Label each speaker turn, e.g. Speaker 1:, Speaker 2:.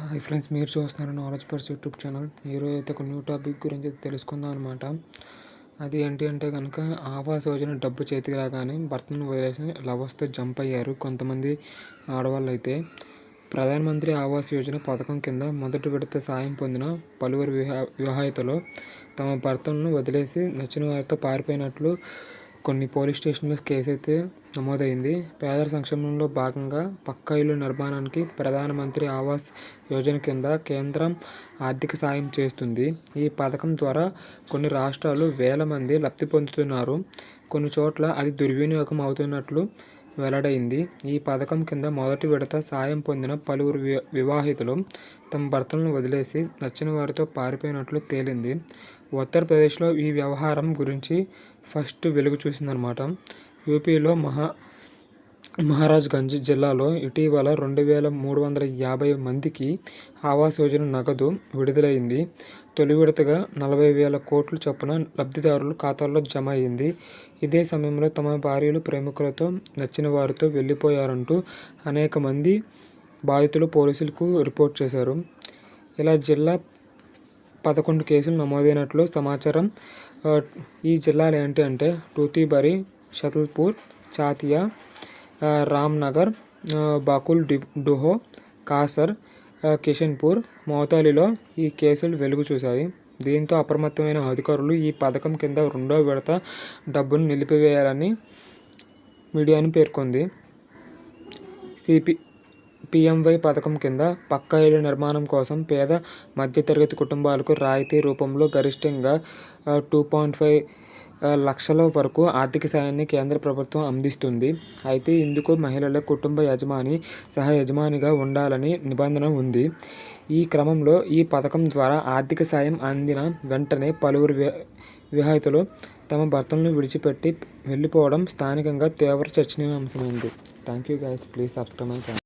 Speaker 1: Hi friends, మీరు చూస్తున్నారు knowledge purse YouTube channel. ఈరోజు అయితే ఒక న్యూ టాపిక్ గురించి తెలుసుకుందాం అనమాట. అది ఏంటి అంటే కనుక, ఆవాస్ యోజన డబ్బు చేతికి రాగానే భర్తను వదిలేసి లవర్స్తో జంప్ అయ్యారు కొంతమంది ఆడవాళ్ళు. అయితే ప్రధానమంత్రి ఆవాస్ యోజన పథకం కింద మొదటి విడత సాయం పొందిన పలువురు వివాహితులు తమ భర్తలను వదిలేసి నచ్చిన వారితో పారిపోయినట్లు కొన్ని పోలీస్ స్టేషన్లో కేసు అయితే నమోదైంది. పేదల సంక్షేమంలో భాగంగా పక్కా ఇల్లు నిర్మాణానికి ప్రధానమంత్రి ఆవాస్ యోజన కింద కేంద్రం ఆర్థిక సాయం చేస్తుంది. ఈ పథకం ద్వారా కొన్ని రాష్ట్రాలు వేల మంది లబ్ధి పొందుతున్నారు. కొన్ని చోట్ల అది దుర్వినియోగం అవుతున్నట్లు వెల్లడైంది. ఈ పథకం కింద మొదటి విడత సాయం పొందిన పలువురు వివాహితులు తమ భర్తలను వదిలేసి నచ్చిన వారితో పారిపోయినట్లు తేలింది. ఉత్తరప్రదేశ్లో ఈ వ్యవహారం గురించి ఫస్ట్ వెలుగు చూసిందనమాట. యూపీలో మహారాజ్గంజ్ జిల్లాలో ఇటీవల 2350 మందికి ఆవాస్ యోజన నగదు విడుదలైంది. తొలి విడతగా 40,000 కోట్ల చొప్పున లబ్ధిదారుల ఖాతాల్లో జమ అయింది. ఇదే సమయంలో తమ భార్యలు, ప్రేమికులతో నచ్చిన వారితో వెళ్ళిపోయారంటూ అనేక మంది బాధితులు పోలీసులకు రిపోర్ట్ చేశారు. ఇలా జిల్లా 11 కేసులు నమోదైనట్లు సమాచారం. ఈ జిల్లాలు ఏంటి అంటే టూతీబరి, షతల్పూర్, చాతియా, రామ్నగర్, బాకుల్ డుహో, కాసర్, కిషన్పూర్, మోతాలిలో ఈ కేసులు వెలుగు చూశాయి. దీంతో అప్రమత్తమైన అధికారులు ఈ పథకం కింద రెండో విడత డబ్బును నిలిపివేయాలని మీడియాను పేర్కొంది. PMY పథకం కింద పక్కా ఇళ్ల నిర్మాణం కోసం పేద మధ్యతరగతి కుటుంబాలకు రాయితీ రూపంలో గరిష్టంగా 2.5 లక్షల వరకు ఆర్థిక సాయాన్ని కేంద్ర ప్రభుత్వం అందిస్తుంది. అయితే ఇందుకు మహిళల కుటుంబ యజమాని సహ యజమానిగా ఉండాలని నిబంధన ఉంది. ఈ క్రమంలో ఈ పథకం ద్వారా ఆర్థిక సాయం అందిన వెంటనే పలువురు వివాహితులు తమ భర్తలను విడిచిపెట్టి వెళ్ళిపోవడం స్థానికంగా తీవ్ర చర్చనీయాంశమైంది. Thank you guys, please subscribe my channel.